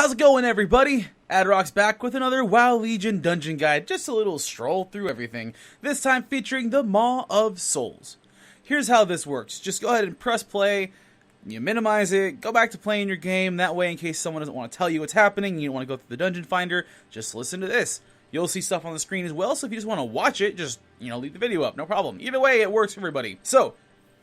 How's it going, everybody? Adrock's back with another WoW Legion dungeon guide, just a little stroll through everything, this time featuring the Maw of Souls. Here's how this works. Just go ahead and press play, you minimize it, go back to playing your game, that way in case someone doesn't want to tell you what's happening, you don't want to go through the dungeon finder, just listen to this. You'll see stuff on the screen as well, so if you just want to watch it, just, leave the video up, no problem. Either way, it works for everybody. So,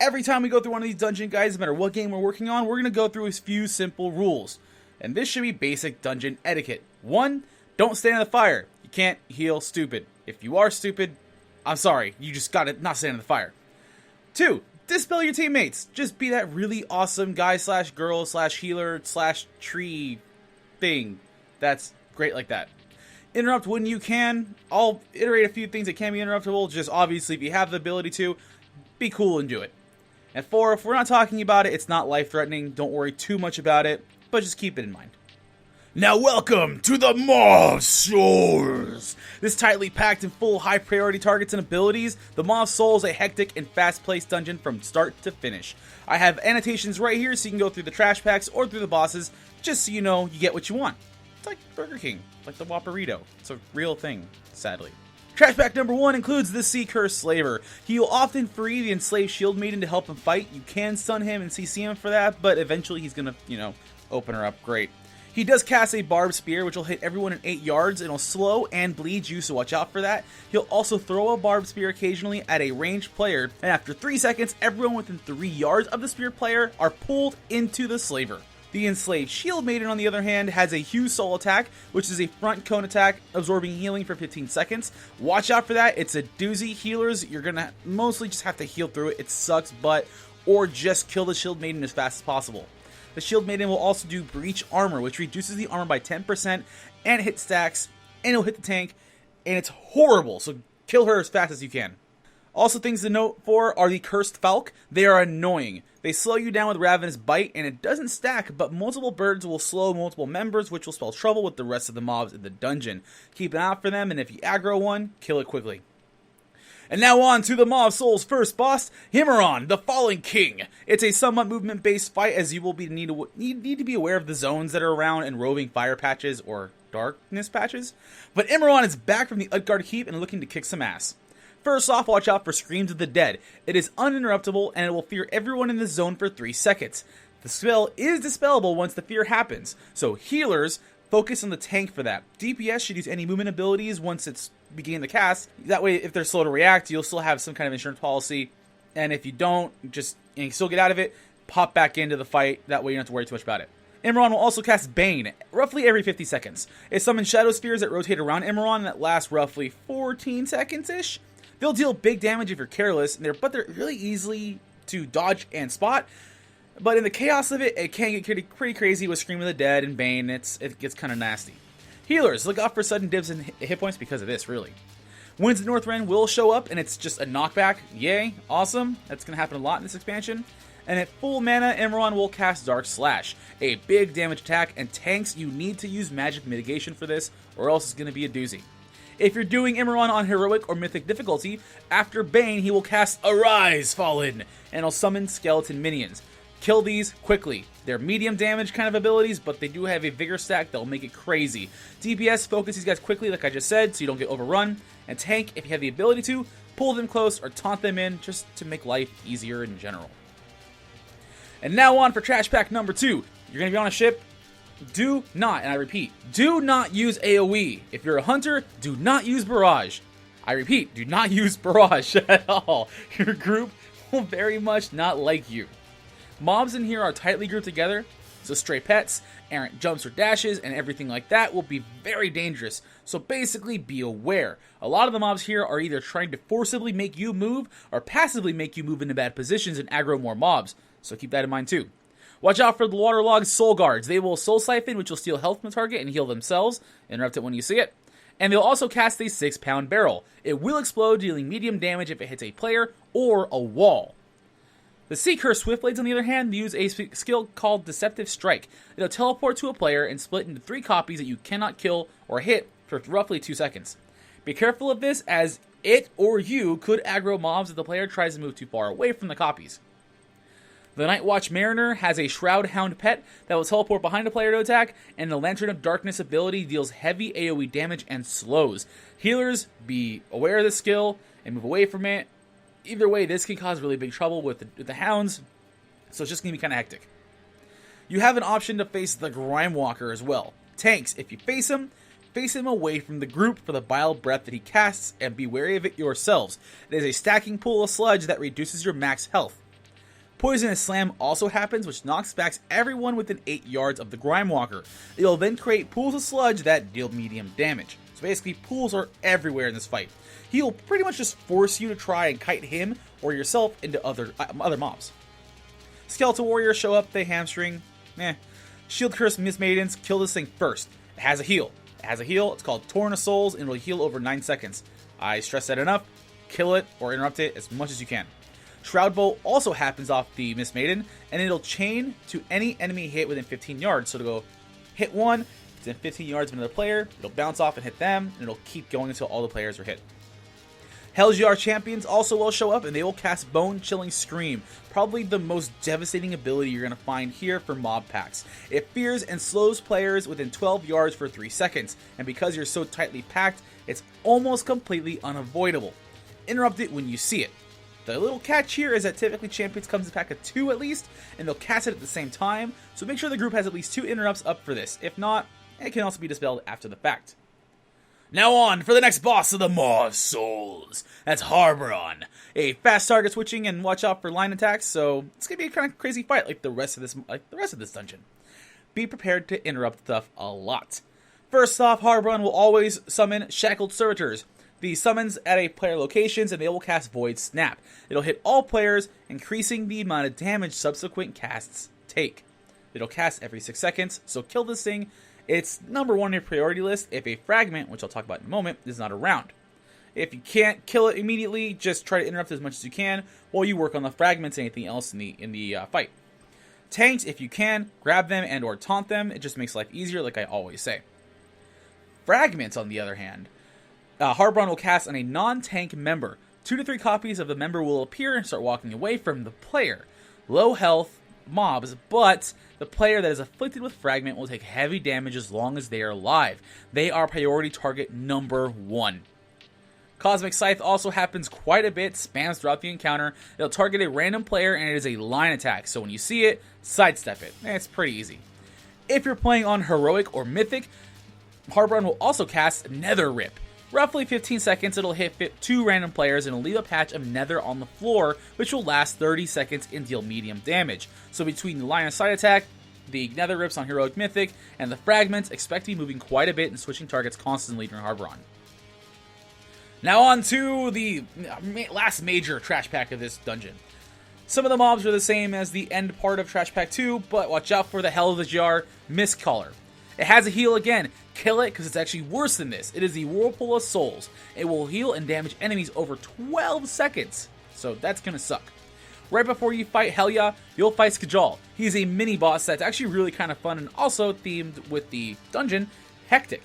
every time we go through one of these dungeon guides, no matter what game we're working on, we're going to go through a few simple rules. And this should be basic dungeon etiquette. 1, don't stand in the fire. You can't heal stupid. If you are stupid, I'm sorry. You just gotta not stand in the fire. 2, dispel your teammates. Just be that really awesome guy slash girl slash healer slash tree thing that's great like that. Interrupt when you can. I'll iterate a few things that can be interruptible. Just obviously, if you have the ability to, be cool and do it. And 4, if we're not talking about it, it's not life-threatening. Don't worry too much about it. But just keep it in mind. Now welcome to the Maw of Souls! This tightly packed and full high priority targets and abilities, the Maw of Souls is a hectic and fast-paced dungeon from start to finish. I have annotations right here so you can go through the trash packs or through the bosses, just so you know you get what you want. It's like Burger King, like the Whopperito. It's a real thing, sadly. Trash pack number 1 includes the Sea Curse Slaver. He will often free the enslaved shield maiden to help him fight. You can stun him and CC him for that, but eventually he's gonna, open her up great. He does cast a barbed spear, which will hit everyone in 8 yards, and will slow and bleed you, so watch out for that. He'll also throw a barbed spear occasionally at a ranged player, and after 3 seconds, everyone within 3 yards of the spear player are pulled into the slaver. The enslaved shield maiden, on the other hand, has a huge soul attack, which is a front cone attack, absorbing healing for 15 seconds. Watch out for that. It's a doozy. Healers, you're gonna mostly just have to heal through it. It sucks, or just kill the shield maiden as fast as possible. The Shield Maiden will also do Breach Armor, which reduces the armor by 10% and hit stacks, and it'll hit the tank, and it's horrible, so kill her as fast as you can. Also, things to note for are the Cursed Falk. They are annoying. They slow you down with Ravenous Bite, and it doesn't stack, but multiple birds will slow multiple members, which will spell trouble with the rest of the mobs in the dungeon. Keep an eye out for them, and if you aggro one, kill it quickly. And now on to the Maw of Souls' first boss, Himmeron, the Fallen King. It's a somewhat movement-based fight, as you will need to be aware of the zones that are around and roving fire patches or darkness patches. But Himmeron is back from the Utgard Keep and looking to kick some ass. First off, watch out for Screams of the Dead. It is uninterruptible, and it will fear everyone in the zone for 3 seconds. The spell is dispellable once the fear happens, so healers, focus on the tank for that. DPS should use any movement abilities once it's beginning the cast. That way, if they're slow to react, you'll still have some kind of insurance policy. And if you don't, you still get out of it, pop back into the fight. That way you don't have to worry too much about it. Imran will also cast Bane, roughly every 50 seconds. It summons Shadow Spheres that rotate around Imran that last roughly 14 seconds-ish. They'll deal big damage if you're careless, but they're really easy to dodge and spot. But in the chaos of it can get pretty crazy with Scream of the Dead and Bane. It gets kind of nasty. Healers, look out for sudden dips in hit points because of this, really. Winds of Northrend will show up, and it's just a knockback. Yay, awesome. That's going to happen a lot in this expansion. And at full mana, Imran will cast Dark Slash, a big damage attack, and tanks, you need to use magic mitigation for this, or else it's going to be a doozy. If you're doing Imran on Heroic or Mythic difficulty, after Bane, he will cast Arise, Fallen, and he'll summon skeleton minions. Kill these quickly. They're medium damage kind of abilities, but they do have a vigor stack that'll make it crazy. DPS, focus these guys quickly, like I just said, so you don't get overrun. And tank, if you have the ability to, pull them close or taunt them in, just to make life easier in general. And now on for trash pack number 2. You're going to be on a ship. Do not, and I repeat, do not use AoE. If you're a hunter, do not use Barrage. I repeat, do not use Barrage at all. Your group will very much not like you. Mobs in here are tightly grouped together, so stray pets, errant jumps or dashes, and everything like that will be very dangerous, so basically be aware. A lot of the mobs here are either trying to forcibly make you move, or passively make you move into bad positions and aggro more mobs, so keep that in mind too. Watch out for the waterlogged soul guards. They will soul siphon, which will steal health from the target and heal themselves, interrupt it when you see it. And they'll also cast a 6-pound barrel. It will explode, dealing medium damage if it hits a player or a wall. The Sea Curse Swiftblades, on the other hand, use a skill called Deceptive Strike. It'll teleport to a player and split into 3 copies that you cannot kill or hit for roughly 2 seconds. Be careful of this, as it or you could aggro mobs if the player tries to move too far away from the copies. The Night Watch Mariner has a Shroud Hound pet that will teleport behind a player to attack, and the Lantern of Darkness ability deals heavy AoE damage and slows. Healers, be aware of this skill and move away from it. Either way, this can cause really big trouble with the hounds, so it's just going to be kind of hectic. You have an option to face the Grime Walker as well. Tanks, if you face him away from the group for the Bile Breath that he casts, and be wary of it yourselves. It is a stacking pool of sludge that reduces your max health. Poisonous Slam also happens, which knocks back everyone within 8 yards of the Grime Walker. It will then create pools of sludge that deal medium damage. So basically, pools are everywhere in this fight. He will pretty much just force you to try and kite him or yourself into other mobs. Skeletal Warriors show up, they hamstring. Shield Curse Mist Maidens, kill this thing first. It has a heal. It's called Torn of Souls, and it will heal over 9 seconds. I stress that enough. Kill it or interrupt it as much as you can. Shroud Bolt also happens off the Mist Maiden, and it'll chain to any enemy hit within 15 yards. So it'll go hit one, it's in 15 yards of another player, it'll bounce off and hit them, and it'll keep going until all the players are hit. Heljar Champions also will show up, and they will cast Bone Chilling Scream, probably the most devastating ability you're going to find here for mob packs. It fears and slows players within 12 yards for 3 seconds, and because you're so tightly packed, it's almost completely unavoidable. Interrupt it when you see it. The little catch here is that typically champions comes in a pack of 2 at least, and they'll cast it at the same time, so make sure the group has at least 2 interrupts up for this. If not, it can also be dispelled after the fact. Now on for the next boss of the Maw of Souls. That's Harboron. A fast target switching and watch out for line attacks, so it's gonna be a kind of crazy fight like the rest of this dungeon. Be prepared to interrupt stuff a lot. First off, Harboron will always summon Shackled Servitors. The summons at a player locations, and they will cast Void Snap. It'll hit all players, increasing the amount of damage subsequent casts take. It'll cast every 6 seconds, so kill this thing. It's number 1 on your priority list if a fragment, which I'll talk about in a moment, is not around. If you can't kill it immediately, just try to interrupt as much as you can while you work on the fragments and anything else in the fight. Tanks, if you can, grab them and or taunt them. It just makes life easier, like I always say. Fragments, on the other hand, Harboron will cast on a non-tank member. 2 to 3 copies of the member will appear and start walking away from the player. Low health mobs, but the player that is afflicted with fragment will take heavy damage as long as they are alive. They are priority target number 1. Cosmic Scythe also happens quite a bit, spams throughout the encounter. It'll target a random player, and it is a line attack, so when you see it, sidestep it. It's pretty easy. If you're playing on Heroic or Mythic, Harboron will also cast Nether Rip. Roughly 15 seconds, it'll hit 2 random players and it'll leave a patch of nether on the floor, which will last 30 seconds and deal medium damage. So between the line of sight attack, the nether rips on Heroic Mythic, and the fragments, expect to be moving quite a bit and switching targets constantly during Harboron. Now on to the last major trash pack of this dungeon. Some of the mobs are the same as the end part of Trash Pack 2, but watch out for the Hell of the Jar Mistcaller. It has a heal again. Kill it, because it's actually worse than this. It is the Whirlpool of Souls. It will heal and damage enemies over 12 seconds. So that's going to suck. Right before you fight Helya, you'll fight Skjal. He's a mini-boss that's actually really kind of fun and also themed with the dungeon, Hectic.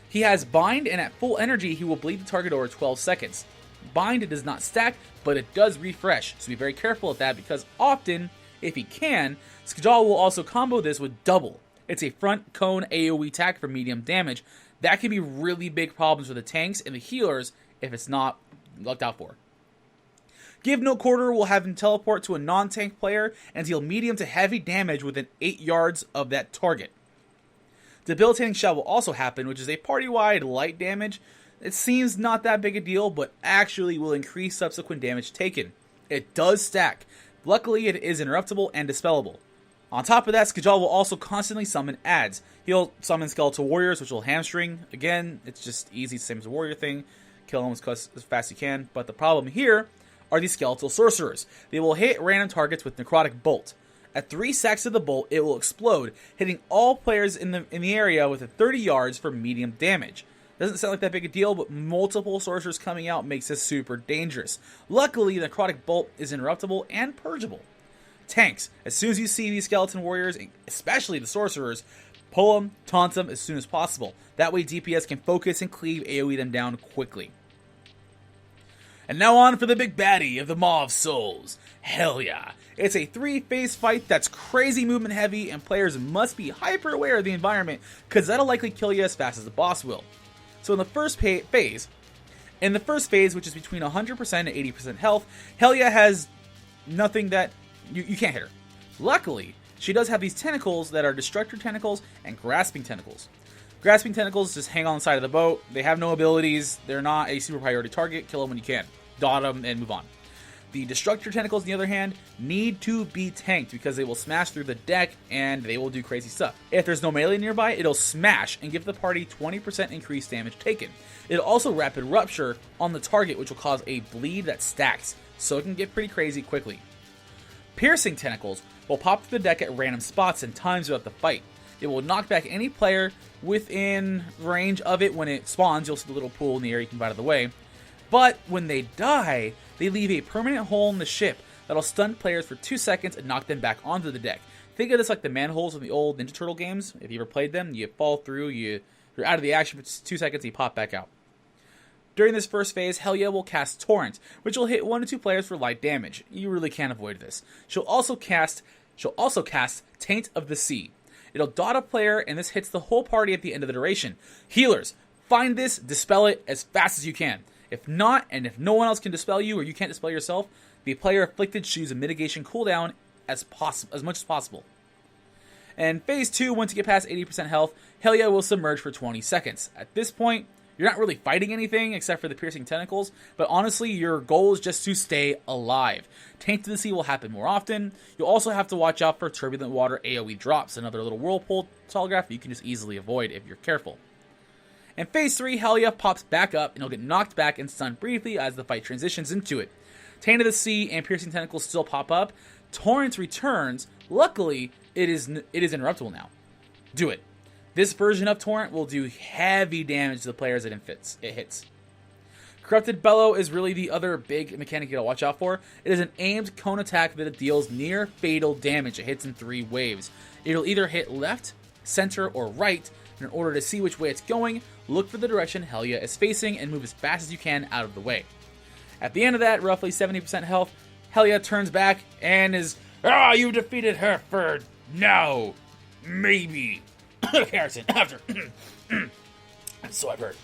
He has Bind, and at full energy, he will bleed the target over 12 seconds. Bind, it does not stack, but it does refresh, so be very careful of that, because often, if he can, Skjal will also combo this with Double. It's a front cone AoE attack for medium damage. That can be really big problems for the tanks and the healers if it's not looked out for. Give No Quarter will have him teleport to a non-tank player and deal medium to heavy damage within 8 yards of that target. Debilitating Shell will also happen, which is a party-wide light damage. It seems not that big a deal, but actually will increase subsequent damage taken. It does stack. Luckily, it is interruptible and dispellable. On top of that, Skjal will also constantly summon adds. He'll summon Skeletal Warriors, which will hamstring. Again, it's just easy, same as a warrior thing. Kill them as fast as you can. But the problem here are the Skeletal Sorcerers. They will hit random targets with Necrotic Bolt. At 3 sacks of the bolt, it will explode, hitting all players in the area within 30 yards for medium damage. Doesn't sound like that big a deal, but multiple sorcerers coming out makes this super dangerous. Luckily, the Necrotic Bolt is interruptible and purgeable. Tanks, as soon as you see these skeleton warriors, especially the sorcerers, pull them, taunt them as soon as possible. That way DPS can focus and cleave AoE them down quickly. And now on for the big baddie of the Maw of Souls, Helia. It's a 3-phase fight that's crazy movement heavy, and players must be hyper aware of the environment, because that'll likely kill you as fast as the boss will. So in the first phase, which is between 100% and 80% health, Helia has nothing that you can't hit her. Luckily, she does have these tentacles that are Destructor Tentacles and Grasping Tentacles. Grasping Tentacles just hang on the side of the boat. They have no abilities. They're not a super priority target. Kill them when you can. Dot them and move on. The Destructor Tentacles, on the other hand, need to be tanked because they will smash through the deck and they will do crazy stuff. If there's no melee nearby, it'll smash and give the party 20% increased damage taken. It'll also Rapid Rupture on the target, which will cause a bleed that stacks, so it can get pretty crazy quickly. Piercing Tentacles will pop through the deck at random spots and times throughout the fight. It will knock back any player within range of it when it spawns. You'll see the little pool in the air, you can get out of the way. But when they die, they leave a permanent hole in the ship that'll stun players for 2 seconds and knock them back onto the deck. Think of this like the manholes in the old Ninja Turtle games. If you ever played them, you fall through, you're out of the action for 2 seconds, and you pop back out. During this first phase, Helia will cast Torrent, which will hit 1 to 2 players for light damage. You really can't avoid this. She'll also cast Taint of the Sea. It'll dot a player, and this hits the whole party at the end of the duration. Healers, find this, dispel it as fast as you can. If not, and if no one else can dispel you, or you can't dispel yourself, the player afflicted should use a mitigation cooldown as much as possible. And phase 2, once you get past 80% health, Helia will submerge for 20 seconds. At this point, you're not really fighting anything except for the piercing tentacles, but honestly, your goal is just to stay alive. Taint of the Sea will happen more often. You'll also have to watch out for Turbulent Water AoE drops, another little whirlpool telegraph you can just easily avoid if you're careful. In phase 3, Helia pops back up and he'll get knocked back and stunned briefly as the fight transitions into it. Taint of the Sea and piercing tentacles still pop up. Torrent returns. Luckily, it is interruptible now. Do it. This version of Torrent will do heavy damage to the players that it hits. Corrupted Bellow is really the other big mechanic you gotta watch out for. It is an aimed cone attack that deals near fatal damage. It hits in 3 waves. It'll either hit left, center, or right. In order to see which way it's going, look for the direction Helia is facing and move as fast as you can out of the way. At the end of that, roughly 70% health, Helia turns back and is, you defeated her for now. Maybe. Harrison, after. So I've heard.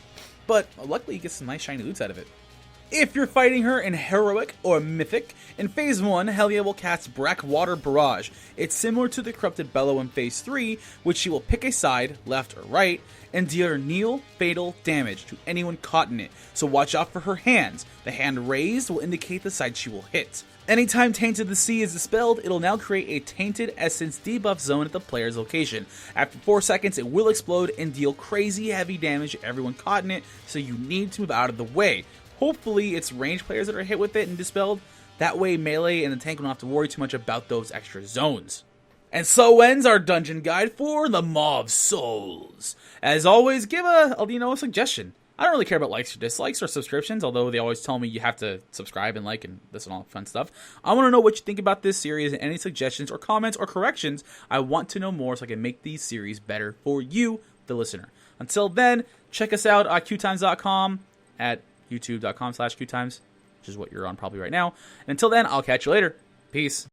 But luckily you get some nice shiny loots out of it. If you're fighting her in Heroic or Mythic, in Phase 1, Helia will cast Brackwater Barrage. It's similar to the Corrupted Bellow in Phase 3, which she will pick a side, left or right, and deal near fatal damage to anyone caught in it, so watch out for her hands. The hand raised will indicate the side she will hit. Anytime Tainted the Sea is dispelled, it'll now create a Tainted Essence debuff zone at the player's location. After 4 seconds, it will explode and deal crazy heavy damage to everyone caught in it, so you need to move out of the way. Hopefully, it's ranged players that are hit with it and dispelled. That way, melee and the tank don't have to worry too much about those extra zones. And so ends our dungeon guide for the Maw of Souls. As always, give a suggestion. I don't really care about likes or dislikes or subscriptions, although they always tell me you have to subscribe and like and this and all fun stuff. I want to know what you think about this series and any suggestions or comments or corrections. I want to know more so I can make these series better for you, the listener. Until then, check us out at QueueTimes.com, at youtube.com/QueueTimes, which is what you're on probably right now. And until then, I'll catch you later. Peace.